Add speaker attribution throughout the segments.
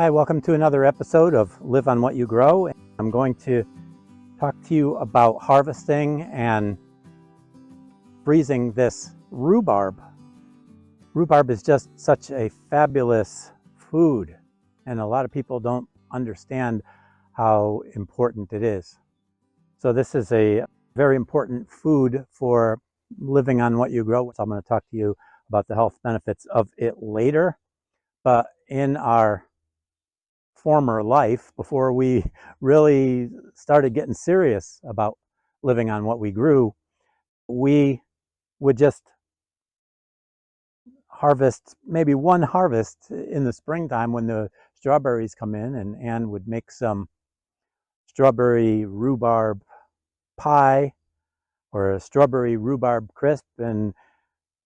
Speaker 1: Hi, welcome to another episode of Live on What You Grow. I'm going to talk to you about harvesting and freezing this rhubarb. Rhubarb is just such a fabulous food, and a lot of people don't understand how important it is. So this is a very important food for living on what you grow. So I'm going to talk to you about the health benefits of it later. But in our former life, before we really started getting serious about living on what we grew, we would just harvest maybe one harvest in the springtime when the strawberries come in, and Anne would make some strawberry rhubarb pie or a strawberry rhubarb crisp, and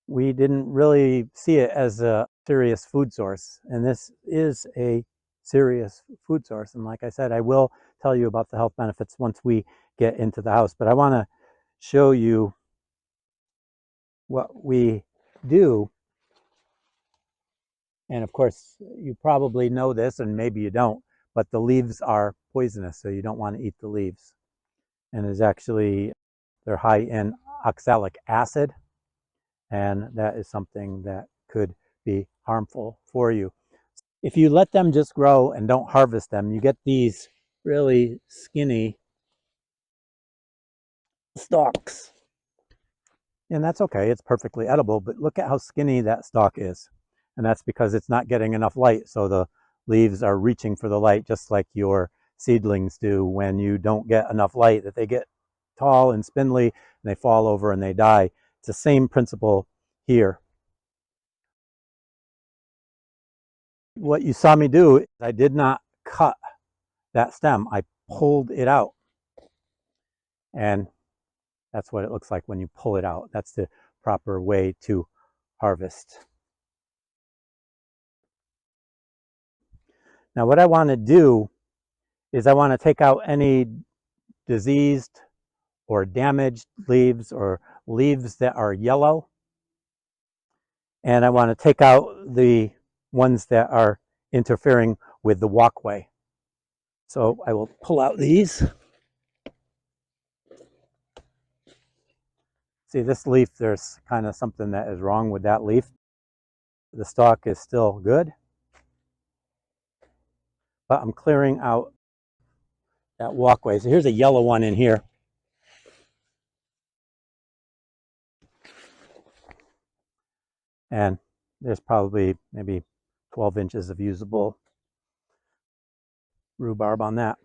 Speaker 1: we didn't really see it as a serious food source. And this is a serious food source. And like I said, I will tell you about the health benefits once we get into the house. But I want to show you what we do. And of course, you probably know this, and maybe you don't, but the leaves are poisonous, so you don't want to eat the leaves. And it's actually, they're high in oxalic acid, and that is something that could be harmful for you. If you let them just grow and don't harvest them, you get these really skinny stalks. And that's okay, it's perfectly edible, but look at how skinny that stalk is. And that's because it's not getting enough light, so the leaves are reaching for the light, just like your seedlings do when you don't get enough light, that they get tall and spindly and they fall over and they die. It's the same principle here. What you saw me do is I did not cut that stem, I pulled it out. And that's what it looks like when you pull it out. That's the proper way to harvest. Now what I want to do is I want to take out any diseased or damaged leaves or leaves that are yellow. And I want to take out the ones that are interfering with the walkway. So I will pull out these. See, this leaf, there's kind of something that is wrong with that leaf. The stalk is still good, but I'm clearing out that walkway. So here's a yellow one in here. And there's probably maybe 12 inches of usable rhubarb on that.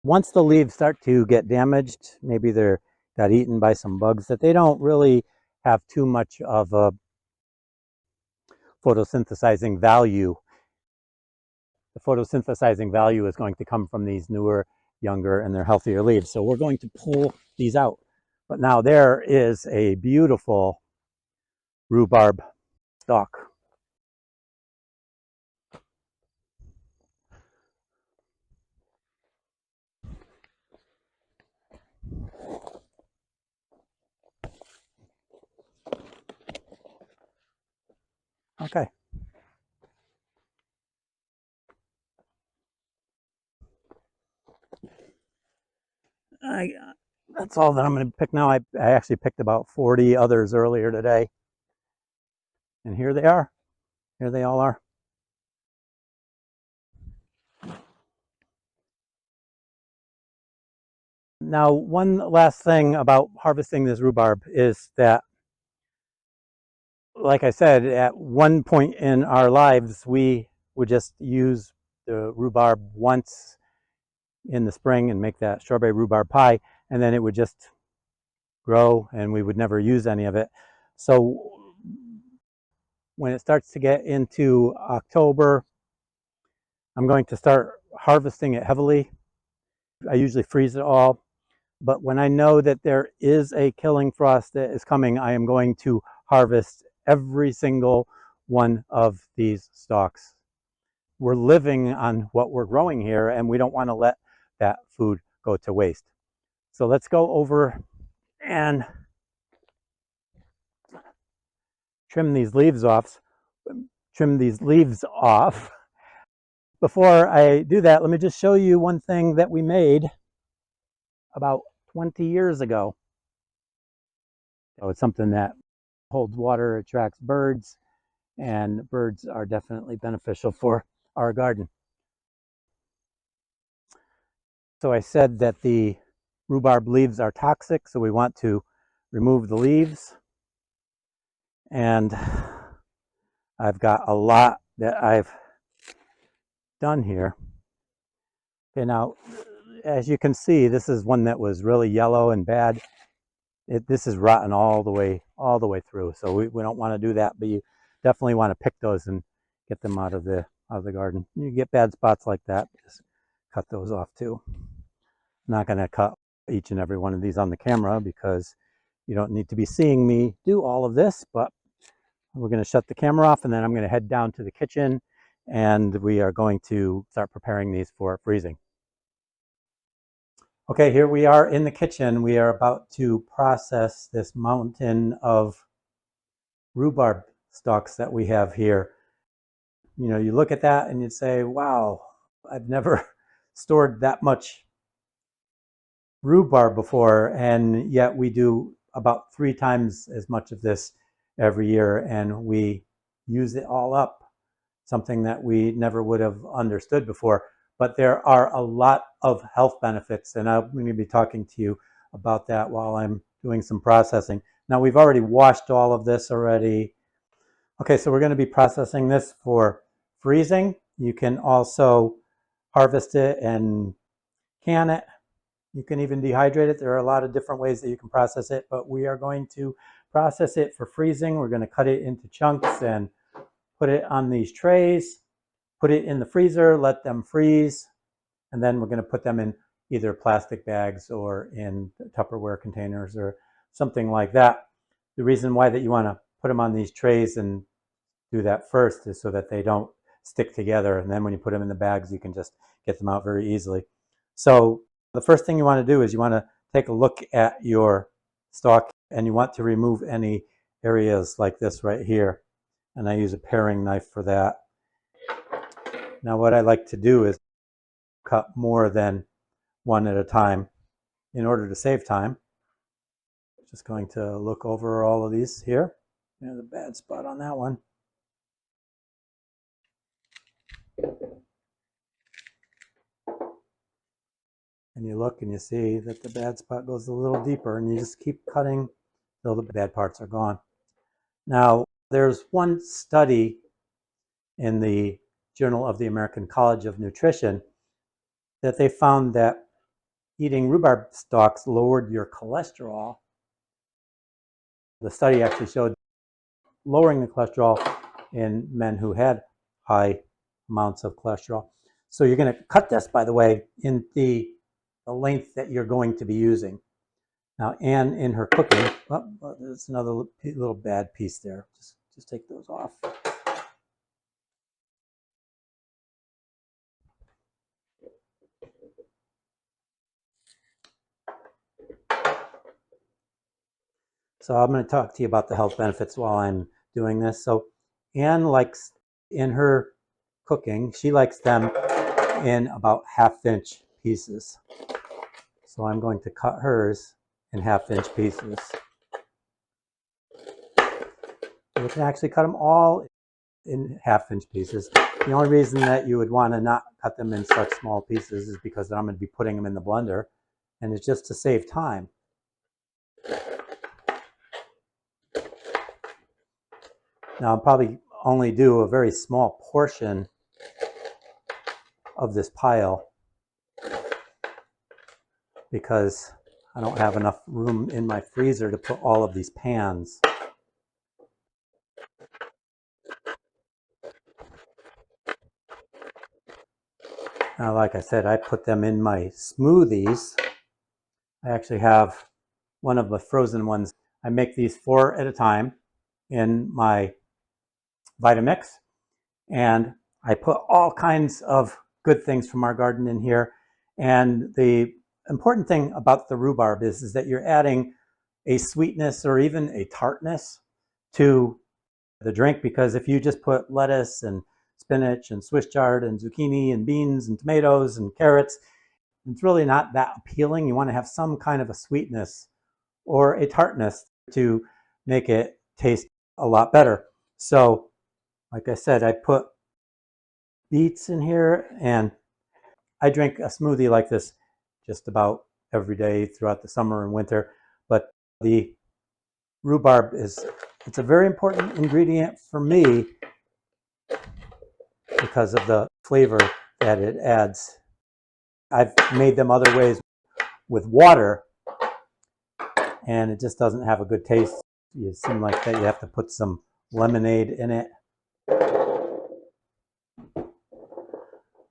Speaker 1: Once the leaves start to get damaged, maybe they're got eaten by some bugs, that they don't really have too much of a photosynthesizing value. The photosynthesizing value is going to come from these newer, younger, and they're healthier leaves. So we're going to pull these out. But now there is a beautiful rhubarb stalk. Okay. That's all that I'm going to pick now. I actually picked about 40 others earlier today. And here they are. Here they all are. Now, one last thing about harvesting this rhubarb is that, like I said, at one point in our lives, we would just use the rhubarb once in the spring and make that strawberry rhubarb pie, and then it would just grow and we would never use any of it. So when it starts to get into October, I'm going to start harvesting it heavily. I usually freeze it all, but when I know that there is a killing frost that is coming, I am going to harvest every single one of these stalks. We're living on what we're growing here, and we don't want to let that food go to waste. So let's go over and trim these leaves off. Before I do that, let me just show you one thing that we made about 20 years ago. So it's something that holds water, attracts birds, and birds are definitely beneficial for our garden. So I said that the rhubarb leaves are toxic, so we want to remove the leaves. And I've got a lot that I've done here. Okay, now, as you can see, this is one that was really yellow and bad. This is rotten all the way through. So we don't want to do that, but you definitely want to pick those and get them out of the garden. You get bad spots like that, just cut those off too. I'm not going to cut each and every one of these on the camera because you don't need to be seeing me do all of this, but we're going to shut the camera off and then I'm going to head down to the kitchen and we are going to start preparing these for freezing. Okay, here we are in the kitchen. We are about to process this mountain of rhubarb stalks that we have here. You know, you look at that and you'd say, wow, I've never stored that much rhubarb before, and yet we do about 3 times as much of this every year, and we use it all up, something that we never would have understood before. But there are a lot of health benefits, and I'm going to be talking to you about that while I'm doing some processing. Now, we've already washed all of this already. Okay, so we're going to be processing this for freezing. You can also harvest it and can it. You can even dehydrate it. There are a lot of different ways that you can process it, but we are going to process it for freezing. We're going to cut it into chunks and put it on these trays, put it in the freezer, let them freeze, and then we're going to put them in either plastic bags or in Tupperware containers or something like that. The reason why that you want to put them on these trays and do that first is so that they don't stick together, and then when you put them in the bags you can just get them out very easily. So the first thing you want to do is you want to take a look at your stalk and you want to remove any areas like this right here, and I use a paring knife for that. Now what I like to do is cut more than one at a time in order to save time. Just going to look over all of these here. There's a bad spot on that one. And you look and you see that the bad spot goes a little deeper, and you just keep cutting till the bad parts are gone. Now, there's one study in the Journal of the American College of Nutrition that they found that eating rhubarb stalks lowered your cholesterol. The study actually showed lowering the cholesterol in men who had high amounts of cholesterol. So you're going to cut this, by the way, in the length that you're going to be using. Now, Anne, in her cooking, oh, there's another little bad piece there. Just take those off. So I'm going to talk to you about the health benefits while I'm doing this. So Anne likes, in her cooking, she likes them in about 1/2-inch pieces. So I'm going to cut hers in 1/2-inch pieces. You can actually cut them all in 1/2-inch pieces. The only reason that you would want to not cut them in such small pieces is because I'm going to be putting them in the blender, and it's just to save time. Now I'll probably only do a very small portion of this pile because I don't have enough room in my freezer to put all of these pans. Now, like I said, I put them in my smoothies. I actually have one of the frozen ones. I make these 4 at a time in my Vitamix, and I put all kinds of good things from our garden in here. And the important thing about the rhubarb is that you're adding a sweetness or even a tartness to the drink, because if you just put lettuce and spinach and Swiss chard and zucchini and beans and tomatoes and carrots, it's really not that appealing. You want to have some kind of a sweetness or a tartness to make it taste a lot better. So, like I said, I put beets in here, and I drink a smoothie like this just about every day throughout the summer and winter. But the rhubarb it's a very important ingredient for me because of the flavor that it adds. I've made them other ways with water, and it just doesn't have a good taste. You seem like that you have to put some lemonade in it.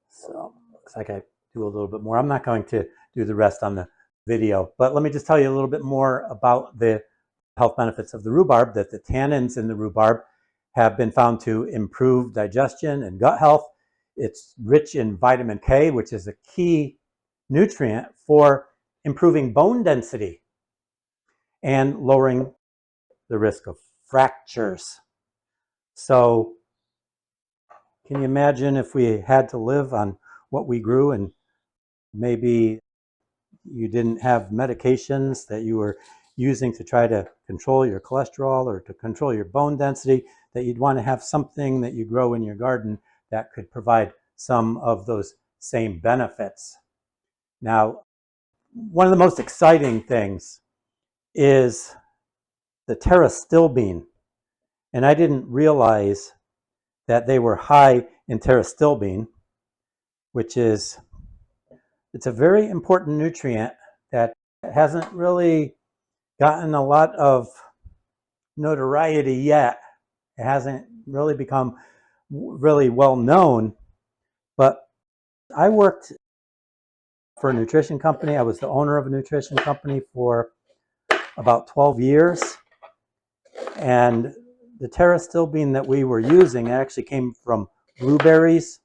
Speaker 1: So looks like I do a little bit more. I'm not going to do the rest on the video, but let me just tell you a little bit more about the health benefits of the rhubarb. That the tannins in the rhubarb have been found to improve digestion and gut health. It's rich in vitamin K, which is a key nutrient for improving bone density and lowering the risk of fractures. So can you imagine if we had to live on what we grew, and maybe you didn't have medications that you were using to try to control your cholesterol or to control your bone density, that you'd want to have something that you grow in your garden that could provide some of those same benefits. Now, one of the most exciting things is the Pterostilbene. And I didn't realize that they were high in Pterostilbene, which is, it's a very important nutrient that hasn't really gotten a lot of notoriety yet. It hasn't really become really well known, but I worked for a nutrition company. I was the owner of a nutrition company for about 12 years. And the Pterostilbene that we were using actually came from blueberries.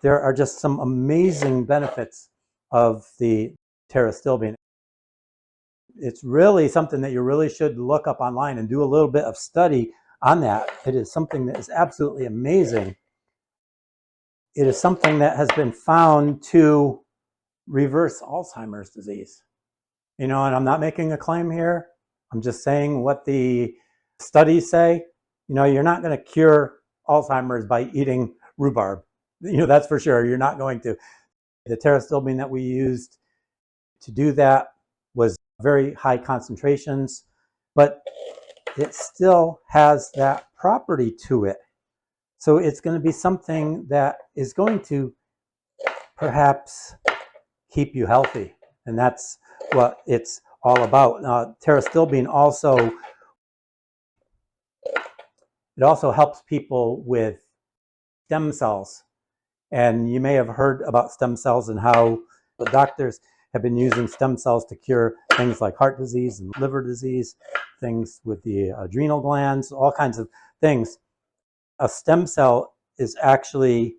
Speaker 1: There are just some amazing benefits of the Pterostilbene. It's really something that you really should look up online and do a little bit of study on that. It is something that is absolutely amazing. It is something that has been found to reverse Alzheimer's disease. And I'm not making a claim here. I'm just saying what the studies say. You're not going to cure Alzheimer's by eating rhubarb. That's for sure. You're not going to. The Pterostilbene that we used to do that was very high concentrations, but it still has that property to it. So it's going to be something that is going to perhaps keep you healthy. And that's what it's all about. Pterostilbene also helps people with stem cells. And you may have heard about stem cells and how the doctors have been using stem cells to cure things like heart disease and liver disease, things with the adrenal glands, all kinds of things. A stem cell is actually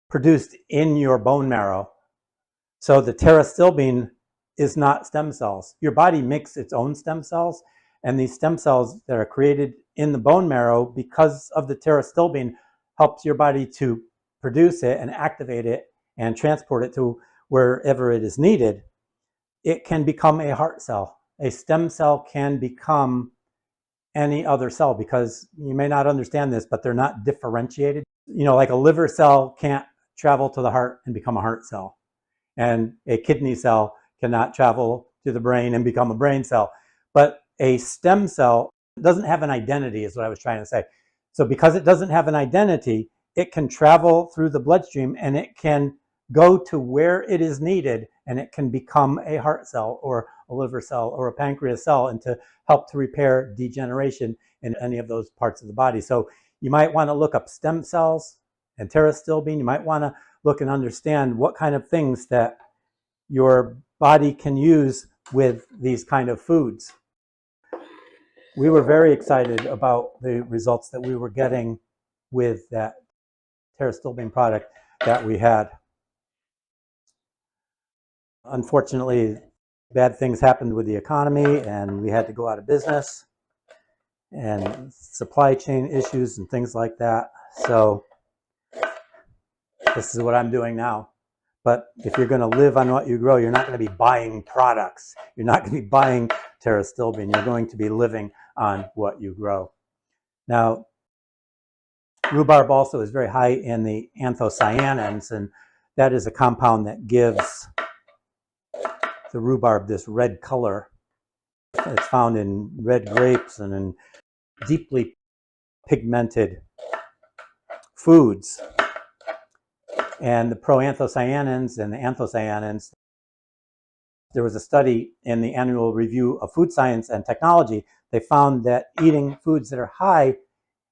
Speaker 1: produced in your bone marrow. So the Pterostilbene is not stem cells. Your body makes its own stem cells, and these stem cells that are created in the bone marrow because of the Pterostilbene helps your body to produce it and activate it and transport it to wherever it is needed. It can become a heart cell. A stem cell can become any other cell, because you may not understand this, but they're not differentiated. Like a liver cell can't travel to the heart and become a heart cell. And a kidney cell cannot travel to the brain and become a brain cell. But a stem cell doesn't have an identity, is what I was trying to say. So because it doesn't have an identity, it can travel through the bloodstream and it can go to where it is needed, and it can become a heart cell or a liver cell or a pancreas cell, and to help to repair degeneration in any of those parts of the body. So you might want to look up stem cells and Pterostilbene. You might want to look and understand what kind of things that your body can use with these kind of foods. We were very excited about the results that we were getting with that Pterostilbene product that we had. Unfortunately, bad things happened with the economy and we had to go out of business. and supply chain issues and things like that. So this is what I'm doing now. But if you're going to live on what you grow, you're not going to be buying products. You're not going to be buying Pterostilbene. You're going to be living on what you grow. Now, rhubarb also is very high in the anthocyanins, and that is a compound that gives the rhubarb this red color. It's found in red grapes and in deeply pigmented foods. And the proanthocyanins and the anthocyanins, there was a study in the annual review of food science and technology. They found that eating foods that are high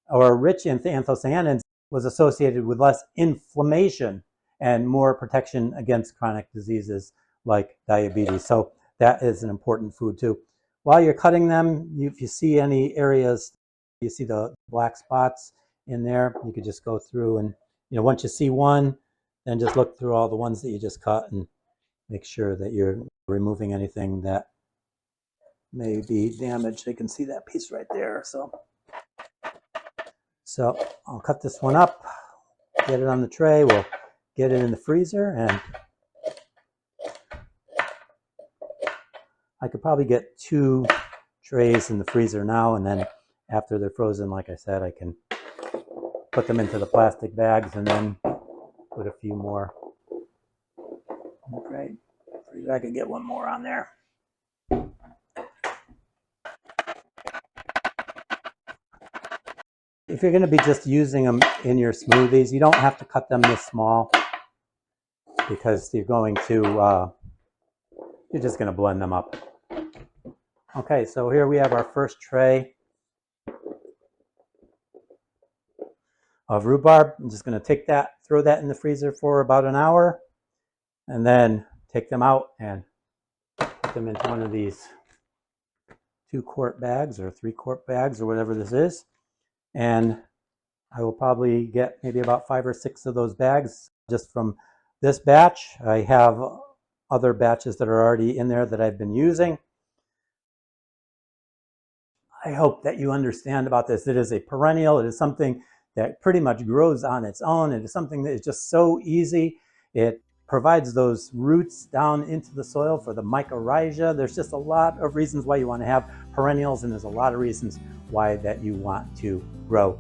Speaker 1: or rich in anthocyanins was associated with less inflammation and more protection against chronic diseases like diabetes. So that is an important food too. While you're cutting them, if you see any areas, you see the black spots in there, you could just go through and, once you see one, then just look through all the ones that you just cut and make sure that you're removing anything that may be damaged. You can see that piece right there. So I'll cut this one up, get it on the tray, we'll get it in the freezer, and I could probably get 2 trays in the freezer now, and then after they're frozen, like I said, I can put them into the plastic bags and then put a few more. Okay, I could get one more on there. If you're going to be just using them in your smoothies, you don't have to cut them this small because you're just going to blend them up. Okay, so here we have our first tray of rhubarb. I'm just going to throw that in the freezer for about an hour, and then take them out and put them into one of these 2-quart bags or 3-quart bags or whatever this is. And I will probably get maybe about 5 or 6 of those bags just from this batch. I have other batches that are already in there that I've been using. I hope that you understand about this. It is a perennial. It is something that pretty much grows on its own. It is something that is just so easy. It provides those roots down into the soil for the mycorrhiza. There's just a lot of reasons why you want to have perennials, and there's a lot of reasons why that you want to grow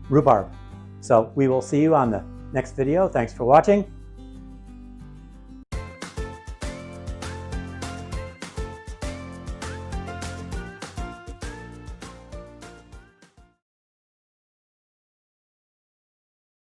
Speaker 1: rhubarb. So we will see you on the next video. Thanks for watching.